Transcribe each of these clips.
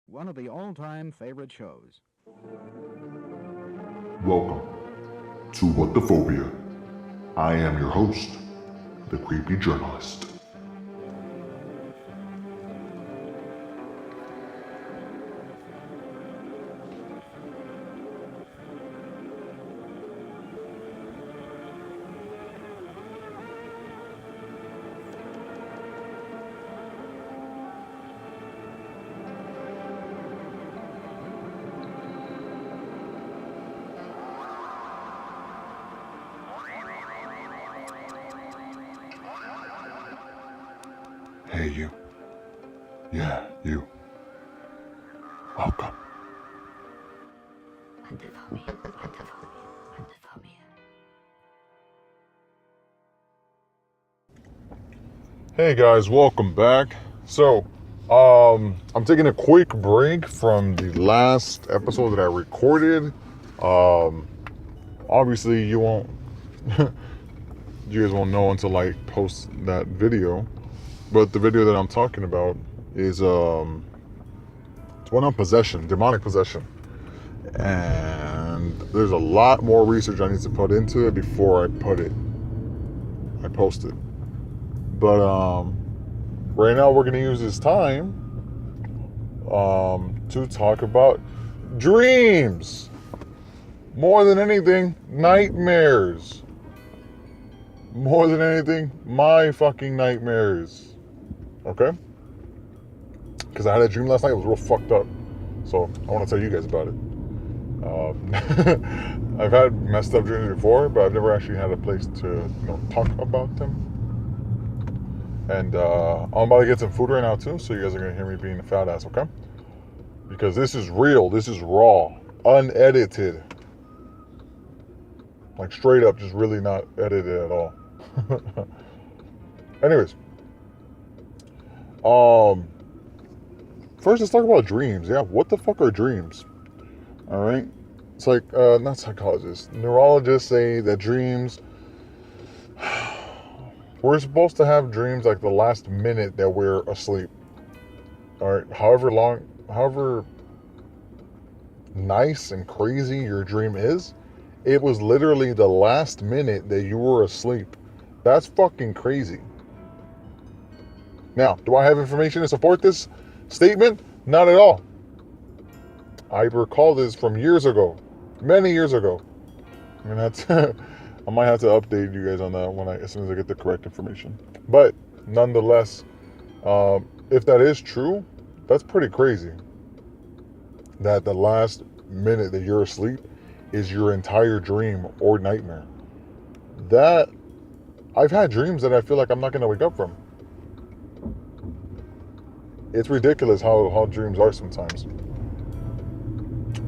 one of the all-time favorite shows. Welcome to What the Phobia. I am your host, the creepy journalist. Hey, you. Yeah, you. Welcome. What the phobia? What the phobia? What the phobia? Hey guys, welcome back. So, I'm taking a quick break from the last episode that I recorded. Obviously, you won't, you guys won't know until I post that video. But the video that I'm talking about is, it's one on possession, demonic possession. And there's a lot more research I need to put into it before I post it. But right now we're gonna use this time to talk about dreams. More than anything, nightmares. More than anything, my fucking nightmares. Okay? Because I had a dream last night. It was real fucked up. So I want to tell you guys about it. I've had messed up dreams before, but I've never actually had a place to, talk about them. And I'm about to get some food right now too, so you guys are gonna hear me being a fat ass, okay? Because this is real, this is raw, unedited, like straight up, just really not edited at all. Anyways, first let's talk about dreams. Yeah, what the fuck are dreams? All right, it's like not psychologists, neurologists say that dreams. We're supposed to have dreams like the last minute that we're asleep. All right, however nice and crazy your dream is, it was literally the last minute that you were asleep. That's fucking crazy. Now, do I have information to support this statement? Not at all. I recall this from years ago, many years ago. I mean, that's I might have to update you guys on that as soon as I get the correct information. But nonetheless, if that is true, that's pretty crazy. That the last minute that you're asleep is your entire dream or nightmare. That I've had dreams that I feel like I'm not gonna wake up from. It's ridiculous how dreams are sometimes.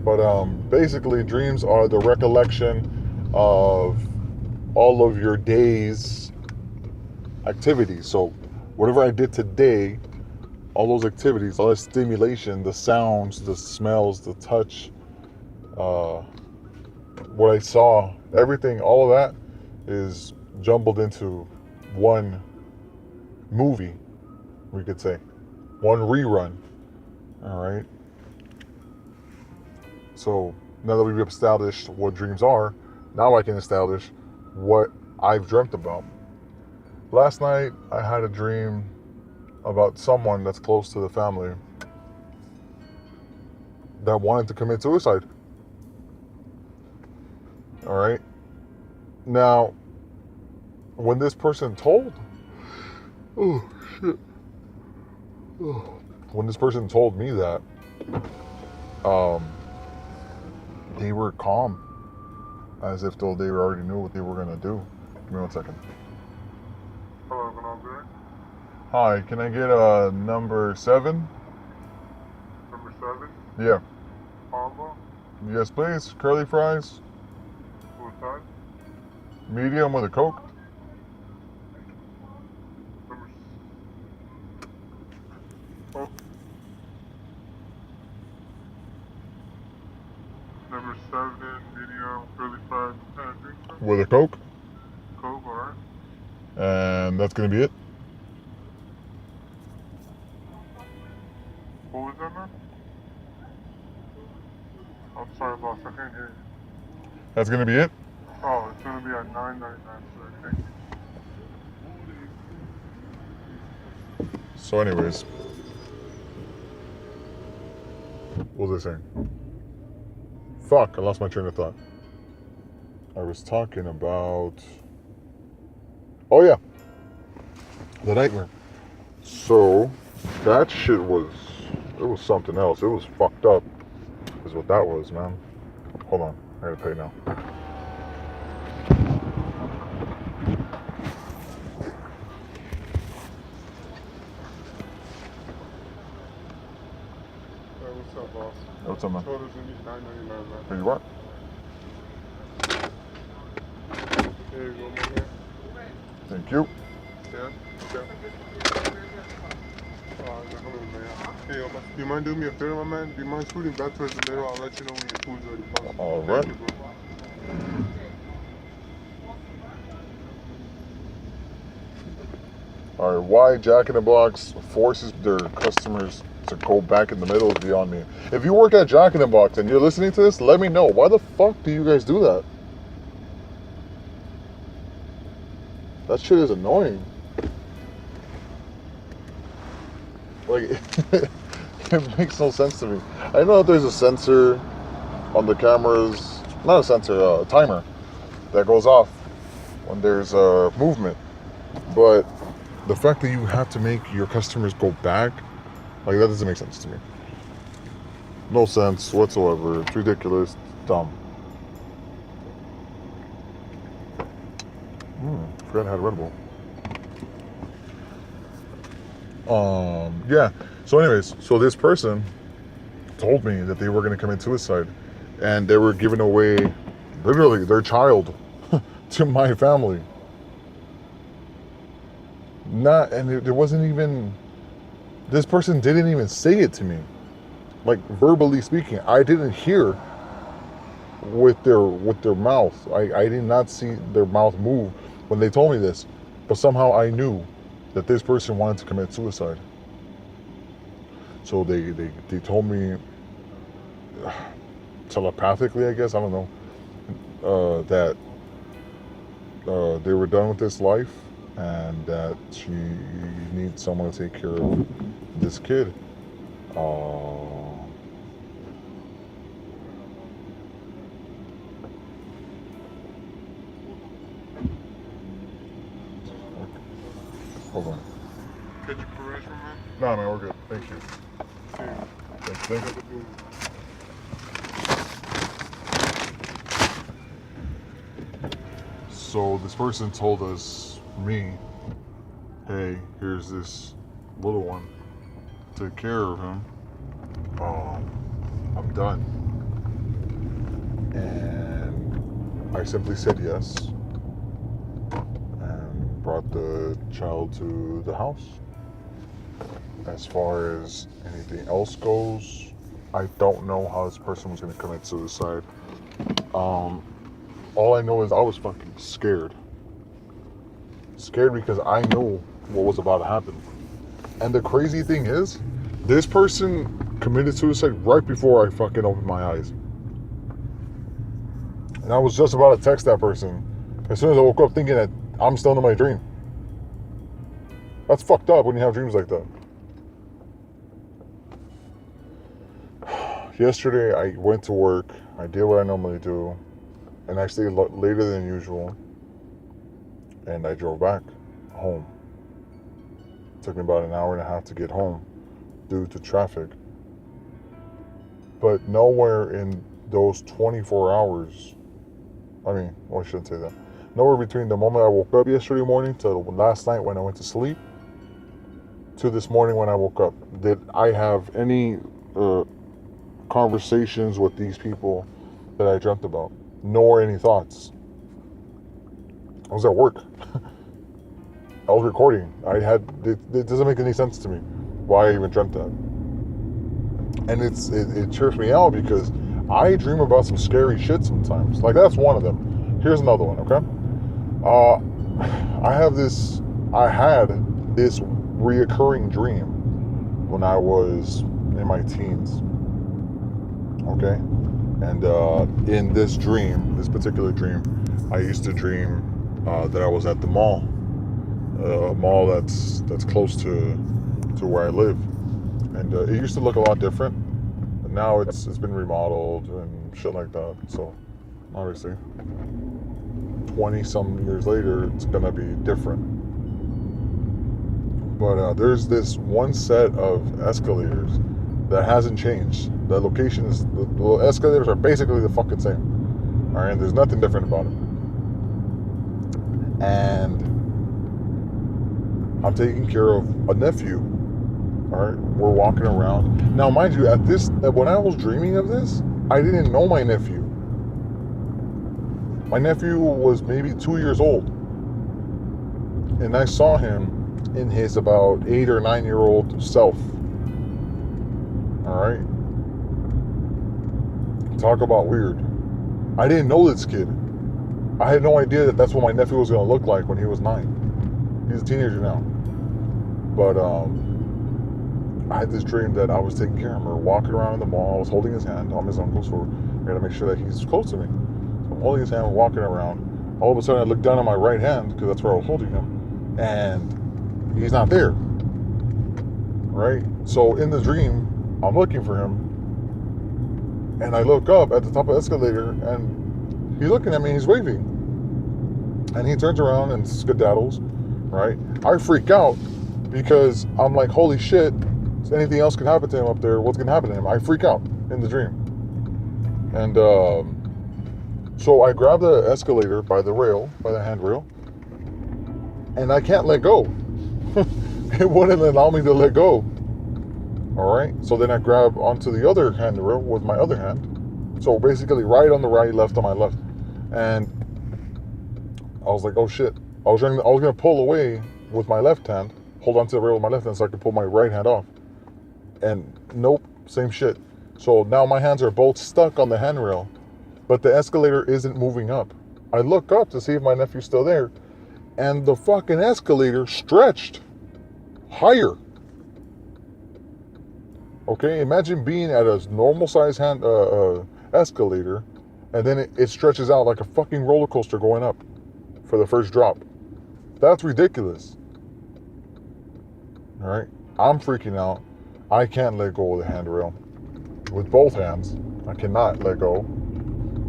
But basically, dreams are the recollection of all of your day's activities. So whatever I did today, all those activities, all that stimulation, the sounds, the smells, the touch, what I saw, everything, all of that is jumbled into one movie, we could say. One rerun. All right. So now that we've established what dreams are, now I can establish what I've dreamt about. Last night, I had a dream about someone that's close to the family that wanted to commit suicide. All right. Now, when this person told, oh shit, when this person told me that, they were calm, as if though they already knew what they were gonna do. Give me 1 second. Hello, can I be? Hi, can I get number 7? Number 7? Yeah. Combo? Yes, please. Curly fries, Full time? medium with a Coke. Number... Oh. Number 7, medium, curly fries, and With a Coke. Coke, alright. And that's gonna be it. What was that, man? I'm sorry, boss. I can't hear you. That's gonna be it? Oh, it's gonna be at 9.99, sir. Thank you. So anyways, what was I saying? Fuck, I lost my train of thought. I was talking about... Oh yeah, the nightmare. So, that shit was... It was something else. It was fucked up. Is what that was, man. Hold on, I gotta pay now. What's up, boss? What's up, man? Total's gonna be $9.99, man. Here you are. Here you go, my man. Thank you. Yeah? Yeah. Hey, do you mind doing me a favor, my man? Do you mind scooting back towards the middle? I'll let you know when your food's already comes. All right. Thank you, bro. All right, why Jack in the Box forces their customers to go back in the middle is beyond me. If you work at Jack in the Box and you're listening to this, let me know. Why the fuck do you guys do that? That shit is annoying. Like, it makes no sense to me. I know that there's a sensor on the cameras, not a sensor, a timer that goes off when there's a movement. But the fact that you have to make your customers go back, like, that doesn't make sense to me. No sense whatsoever. It's ridiculous. It's dumb. Forgot I had Red Bull. Yeah. So anyways, so this person told me that they were going to commit suicide, and they were giving away, literally, their child to my family. And it wasn't even, this person didn't even say it to me. Like, verbally speaking, I didn't hear with their mouth. I did not see their mouth move when they told me this, but somehow I knew that this person wanted to commit suicide. So they told me telepathically, I guess, I don't know, that they were done with this life and that she needs someone to take care of this kid. Hold on. Catch your parade, my man? No, man, we're good. Thank you. Thank you. So this person told me, hey, here's this little one. Take care of him. I'm done. And I simply said yes. And brought the child to the house. As far as anything else goes, I don't know how this person was going to commit suicide. All I know is I was fucking scared. Scared because I knew what was about to happen. And the crazy thing is, this person committed suicide right before I fucking opened my eyes. And I was just about to text that person as soon as I woke up thinking that I'm still in my dream. That's fucked up when you have dreams like that. Yesterday, I went to work. I did what I normally do. And I stayed later than usual. And I drove back home. It took me about an hour and a half to get home due to traffic. But nowhere in those 24 hours, I shouldn't say that. Nowhere between the moment I woke up yesterday morning to last night when I went to sleep to this morning when I woke up, did I have any conversations with these people that I dreamt about, nor any thoughts. I was at work. I was recording. It doesn't make any sense to me why I even dreamt that. And it trips me out because I dream about some scary shit sometimes. Like, that's one of them. Here's another one, okay? I had this reoccurring dream when I was in my teens. Okay? And in this dream, this particular dream, I used to dream that I was at the mall, a mall that's close to where I live, and it used to look a lot different. But now it's been remodeled and shit like that. So obviously, 20 some years later, it's gonna be different. But there's this one set of escalators that hasn't changed. The location is, the escalators are basically the fucking same. All right, there's nothing different about it. And I'm taking care of a nephew. All right, we're walking around. Now, mind you, when I was dreaming of this, I didn't know my nephew. My nephew was maybe 2 years old. And I saw him in his about 8 or 9 year old self. All right. Talk about weird. I didn't know this kid. I had no idea that that's what my nephew was going to look like when he was 9. He's a teenager now. But I had this dream that I was taking care of him. We were walking around in the mall. I was holding his hand. I'm his uncle, so I got to make sure that he's close to me. So I'm holding his hand. We're walking around. All of a sudden, I look down at my right hand because that's where I was holding him, and he's not there. Right? So in the dream, I'm looking for him, and I look up at the top of the escalator, and he's looking at me, he's waving. And he turns around and skedaddles, right? I freak out because I'm like, holy shit, anything else can happen to him up there. What's going to happen to him? I freak out in the dream. And so I grab the escalator by the rail, by the handrail, and I can't let go. It wouldn't allow me to let go. All right, so then I grab onto the other handrail with my other hand. So basically right on the right, left on my left. And I was like, oh shit. I was gonna pull away with my left hand, hold onto the rail with my left hand so I could pull my right hand off. And nope, same shit. So now my hands are both stuck on the handrail, but the escalator isn't moving up. I look up to see if my nephew's still there, and the fucking escalator stretched higher. Okay, imagine being at a normal size escalator, and then it stretches out like a fucking roller coaster going up for the first drop. That's ridiculous. All right, I'm freaking out. I can't let go of the handrail with both hands. I cannot let go.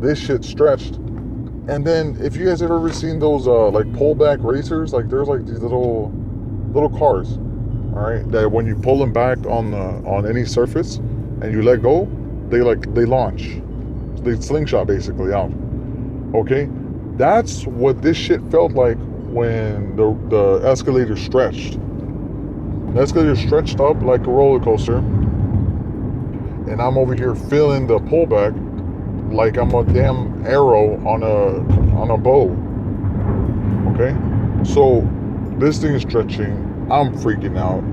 This shit stretched. And then, if you guys have ever seen those like pullback racers, like there's like these little cars. All right, that when you pull them back on any surface and you let go, they launch. They slingshot basically out. Okay, that's what this shit felt like when the escalator stretched. The escalator stretched up like a roller coaster, and I'm over here feeling the pullback like I'm a damn arrow on a bow. Okay, so this thing is stretching. I'm freaking out.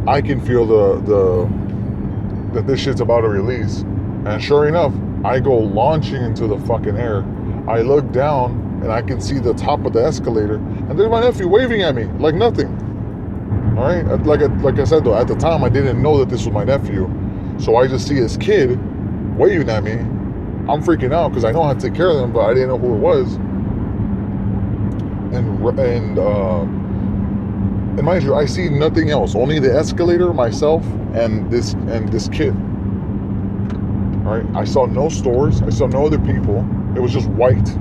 I can feel that this shit's about to release. And sure enough, I go launching into the fucking air. I look down and I can see the top of the escalator, and there's my nephew waving at me like nothing. All right, like I said though, at the time I didn't know that this was my nephew, so I just see his kid waving at me. I'm freaking out because I know how to take care of them, but I didn't know who it was. And mind you, I see nothing else. Only the escalator, myself, and this kid. All right. I saw no stores. I saw no other people. It was just white,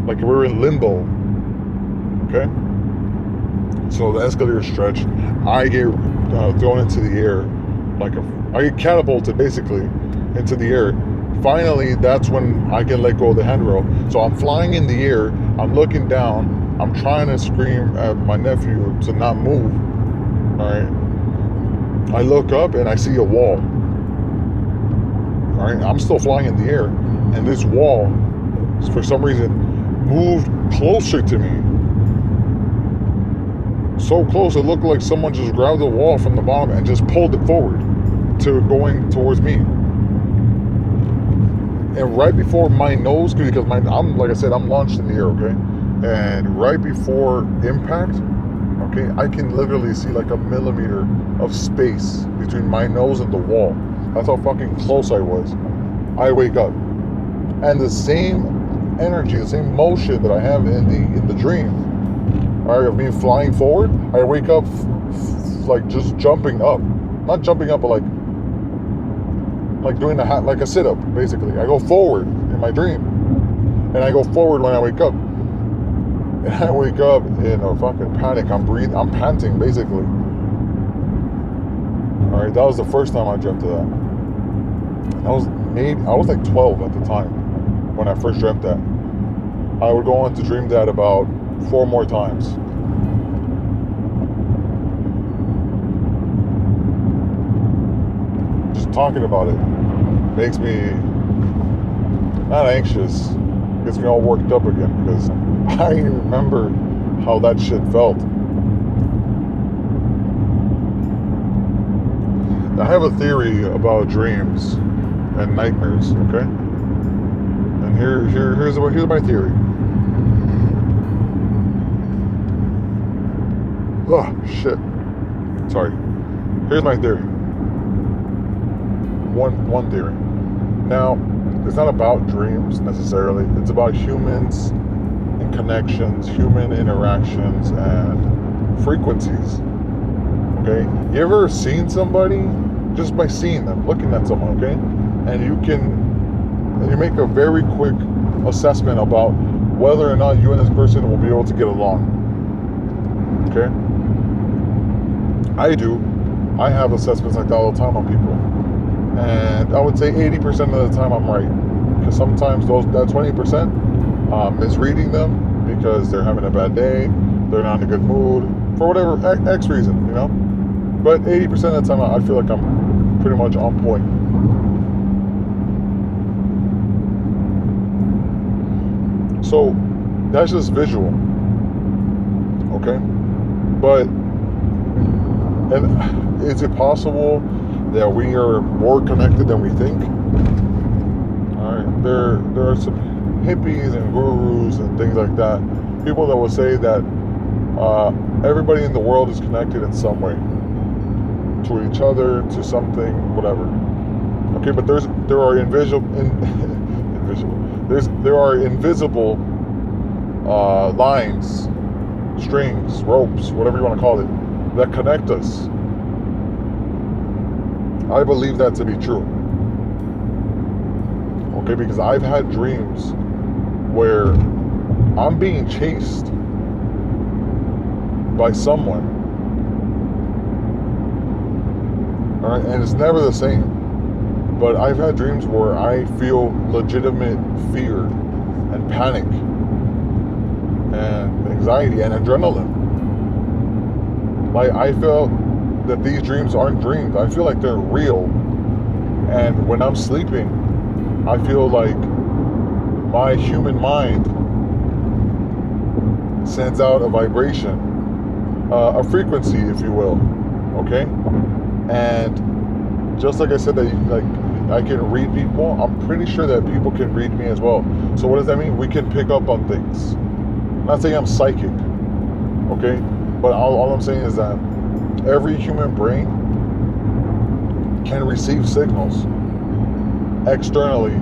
like we were in limbo. Okay. So the escalator stretched. I get thrown into the air, I get catapulted basically into the air. Finally, that's when I can let go of the handrail. So I'm flying in the air. I'm looking down. I'm trying to scream at my nephew to not move. All right. I look up and I see a wall. All right. I'm still flying in the air, and this wall, for some reason, moved closer to me. So close, it looked like someone just grabbed the wall from the bottom and just pulled it forward to going towards me. And right before my nose, because I'm like I said, I'm launched in the air, okay? And right before impact, okay, I can literally see like a millimeter of space between my nose and the wall. That's how fucking close I was. I wake up. and the same energy, the same motion that I have in the dream, all right, of me flying forward, I wake up like just jumping up, not jumping up, but like doing like a sit-up, basically. I go forward in my dream, and I go forward when I wake up, and I wake up in a fucking panic. I'm panting, basically. All right, that was the first time I dreamt of that. I was like 12 at the time when I first dreamt that. I would go on to dream that about 4 more times. Just talking about it makes me not anxious, gets me all worked up again, because I remember how that shit felt. I have a theory about dreams and nightmares, okay? And here's my theory. Oh, shit. Sorry. Here's my theory. One theory. Now, it's not about dreams necessarily. It's about humans and connections, human interactions, and frequencies. Okay? You ever seen somebody just by seeing them, looking at someone, okay? And you make a very quick assessment about whether or not you and this person will be able to get along. Okay? I do. I have assessments like that all the time on people. And I would say 80% of the time I'm right. Because sometimes that 20%, misreading them because they're having a bad day, they're not in a good mood, for whatever X reason, you know? But 80% of the time I feel like I'm pretty much on point. So that's just visual. Okay? But and is it possible that we are more connected than we think? Alright, there are some hippies and gurus and things like that, people that will say that everybody in the world is connected in some way, to each other, to something, whatever. Okay, but there are invisible lines, strings, ropes, whatever you want to call it, that connect us. I believe that to be true. Okay, because I've had dreams where I'm being chased by someone. Alright, and it's never the same. But I've had dreams where I feel legitimate fear and panic and anxiety and adrenaline. Like, I felt that these dreams aren't dreams. I feel like they're real. And when I'm sleeping, I feel like my human mind sends out a vibration, a frequency, if you will. Okay? And just like I said, that I can read people, I'm pretty sure that people can read me as well. So what does that mean? We can pick up on things. I'm not saying I'm psychic, okay? But all I'm saying is that every human brain can receive signals externally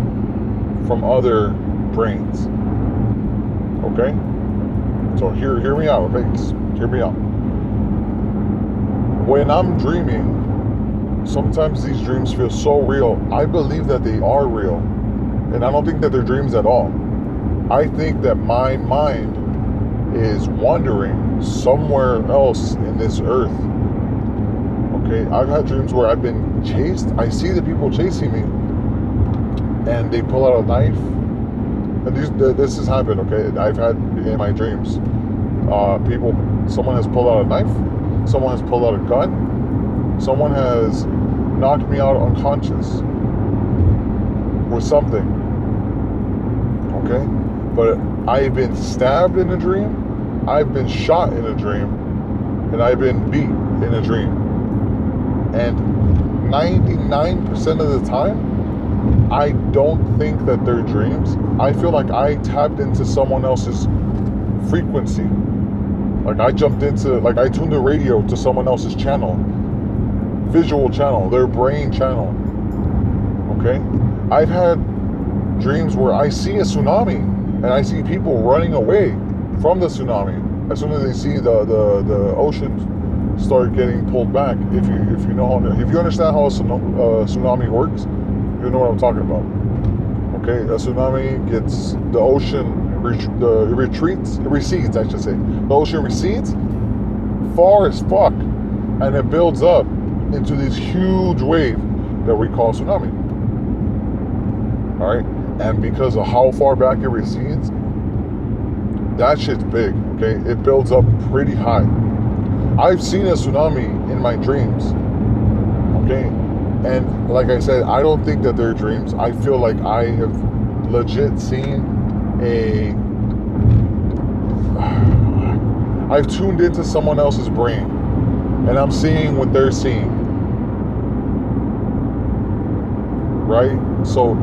from other brains. Okay? So hear me out, okay? Just hear me out. When I'm dreaming, sometimes these dreams feel so real. I believe that they are real. And I don't think that they're dreams at all. I think that my mind is wandering somewhere else in this earth. Okay, I've had dreams where I've been chased. I see the people chasing me, and they pull out a knife. And this has happened. Okay, I've had in my dreams, someone has pulled out a knife, someone has pulled out a gun, someone has knocked me out unconscious with something. Okay, but I've been stabbed in a dream, I've been shot in a dream, and I've been beat in a dream. And 99% of the time, I don't think that they're dreams. I feel like I tapped into someone else's frequency. Like I tuned the radio to someone else's channel, visual channel, their brain channel. Okay? I've had dreams where I see a tsunami and I see people running away from the tsunami as soon as they see the ocean start getting pulled back. If you know if you understand how a tsunami works, you know what I'm talking about. Okay, a tsunami gets the ocean it recedes, I should say. The ocean recedes far as fuck, and it builds up into this huge wave that we call tsunami. All right, and because of how far back it recedes, that shit's big. Okay, it builds up pretty high. I've seen a tsunami in my dreams. Okay, and like I said, I don't think that they're dreams. I feel like I have legit seen I've tuned into someone else's brain, and I'm seeing what they're seeing. Right? So,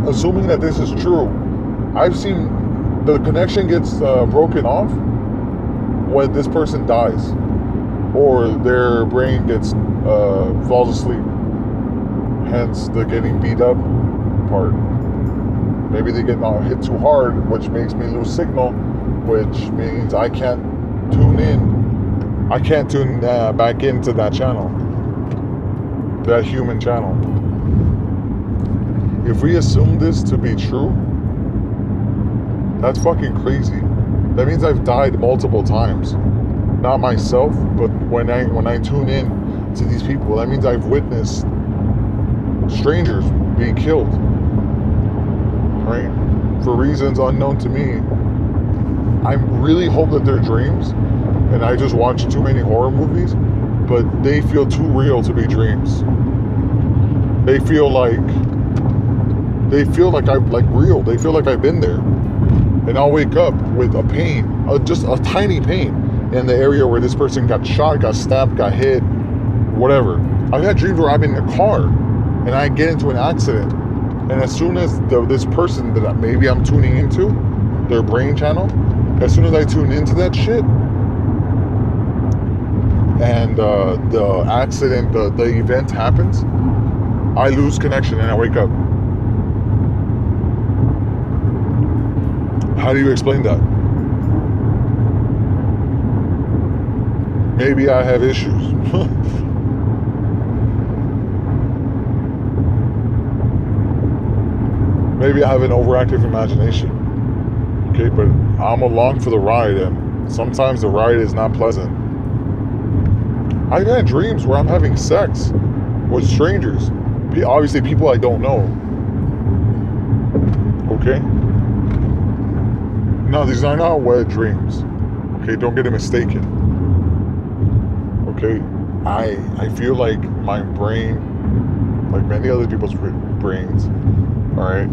assuming that this is true, I've seen the connection gets broken off when this person dies, or their brain gets falls asleep. Hence the getting beat up part. Maybe they get hit too hard, which makes me lose signal, which means I can't tune in. I can't tune back into that channel, that human channel. If we assume this to be true, that's fucking crazy. That means I've died multiple times. Not myself, but when I tune in to these people, that means I've witnessed strangers being killed. Right? For reasons unknown to me. I really hope that they're dreams, and I just watch too many horror movies, but they feel too real to be dreams. They feel like I'm like real. They feel like I've been there. And I'll wake up with a pain, just a tiny pain in the area where this person got shot, got stabbed, got hit, whatever. I've had dreams where I'm in a car and I get into an accident, and as soon as this person that maybe I'm tuning into, their brain channel, as soon as I tune into that shit, and the accident, the event happens, I lose connection and I wake up. How do you explain that? Maybe I have issues. Maybe I have an overactive imagination. Okay, but I'm along for the ride, and sometimes the ride is not pleasant. I've had dreams where I'm having sex with strangers. Obviously, people I don't know. Okay? No, these are not wet dreams. Okay, don't get it mistaken. Okay? I feel like my brain, like many other people's brains, alright,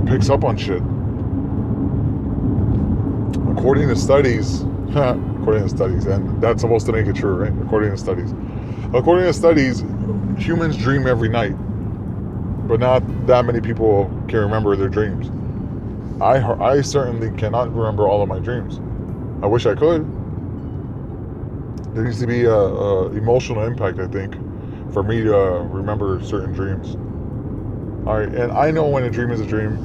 picks up on shit. According to studies, and that's supposed to make it true, right? According to studies, humans dream every night, but not that many people can remember their dreams. I certainly cannot remember all of my dreams. I wish I could. There needs to be a emotional impact, I think, for me to remember certain dreams. All right, and I know when a dream is a dream.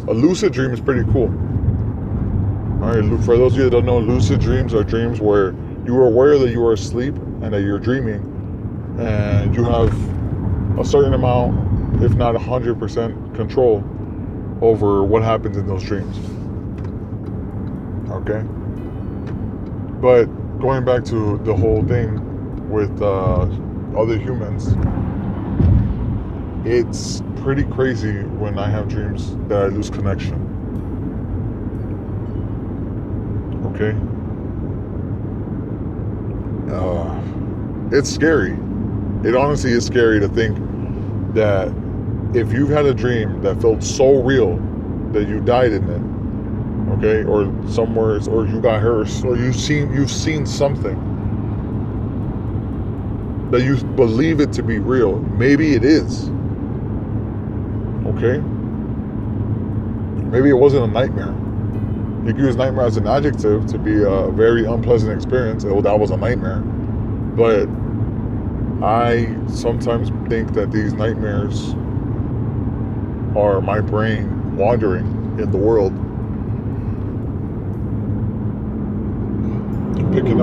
A lucid dream is pretty cool. All right, for those of you that don't know, lucid dreams are dreams where you are aware that you are asleep and that you're dreaming, and you have a certain amount, if not 100% control over what happens in those dreams. Okay? But going back to the whole thing with other humans, it's pretty crazy when I have dreams that I lose connection. Okay? It's scary. It honestly is scary to think that if you've had a dream that felt so real that you died in it, okay, or somewhere, or you got hurt, or you've seen something that you believe it to be real. Maybe it is. Okay? Maybe it wasn't a nightmare. You can use nightmare as an adjective to be a very unpleasant experience. Oh, that was a nightmare. But I sometimes think that these nightmares or my brain wandering in the world, picking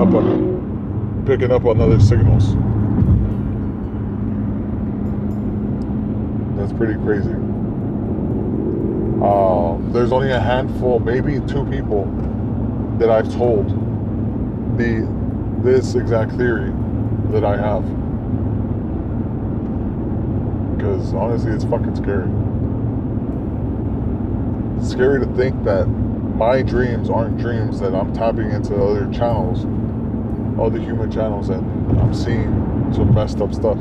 up on other signals. That's pretty crazy. There's only a handful, maybe 2 people that I've told this exact theory that I have. Because honestly, it's fucking scary. It's scary to think that my dreams aren't dreams, that I'm tapping into other channels, other human channels, and I'm seeing some messed up stuff.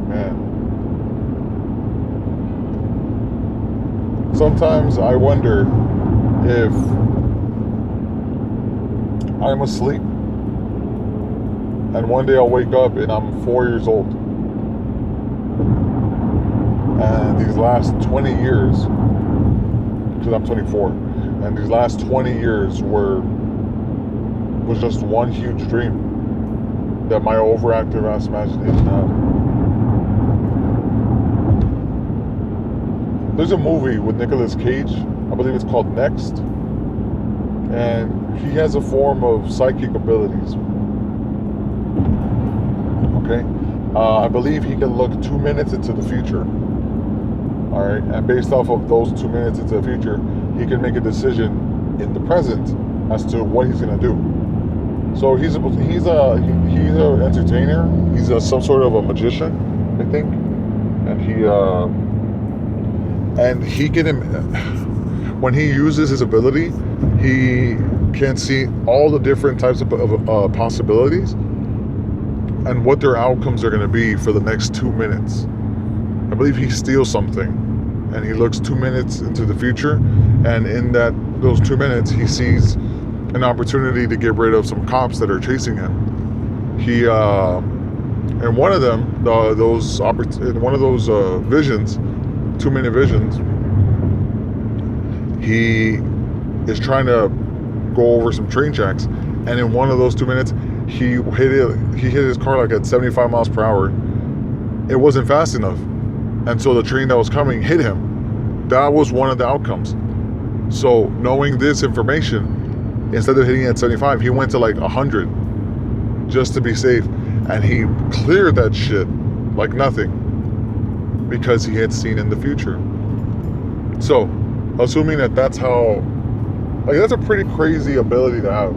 Man. Sometimes I wonder if I'm asleep and one day I'll wake up and I'm 4 years old. And these last 20 years, because I'm 24, and these last 20 years was just one huge dream that my overactive ass imagination had. There's a movie with Nicolas Cage, I believe it's called Next, and he has a form of psychic abilities. Okay? I believe he can look 2 minutes into the future. Alright? And based off of those 2 minutes into the future, he can make a decision in the present as to what he's going to do. So he's an entertainer. He's some sort of a magician, I think. And he can, when he uses his ability, he can see all the different types of possibilities and what their outcomes are going to be for the next 2 minutes. I believe he steals something and he looks 2 minutes into the future, and in those 2 minutes he sees an opportunity to get rid of some cops that are chasing him. He and one of them, in one of those visions, 2-minute visions, he is trying to go over some train tracks, and in one of those 2 minutes, he hit his car like at 75 miles per hour. It wasn't fast enough, and so the train that was coming hit him. That was one of the outcomes. So knowing this information, instead of hitting at 75, he went to like 100 just to be safe, and he cleared that shit like nothing because he had seen in the future. So assuming that's how, like, that's a pretty crazy ability to have.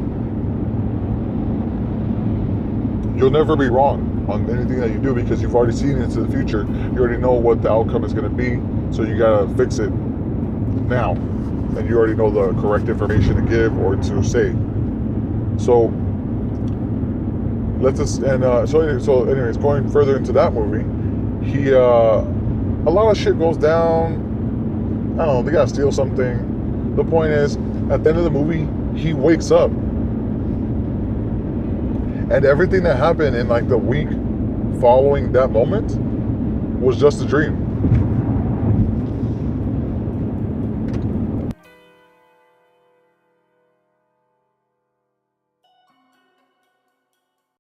You'll never be wrong on anything that you do because you've already seen into the future. You already know what the outcome is going to be, so you gotta fix it now, and you already know the correct information to give or to say. So so anyways, going further into that movie, a lot of shit goes down. I don't know, they gotta steal something. The point is, at the end of the movie, he wakes up, and everything that happened in like the week following that moment was just a dream.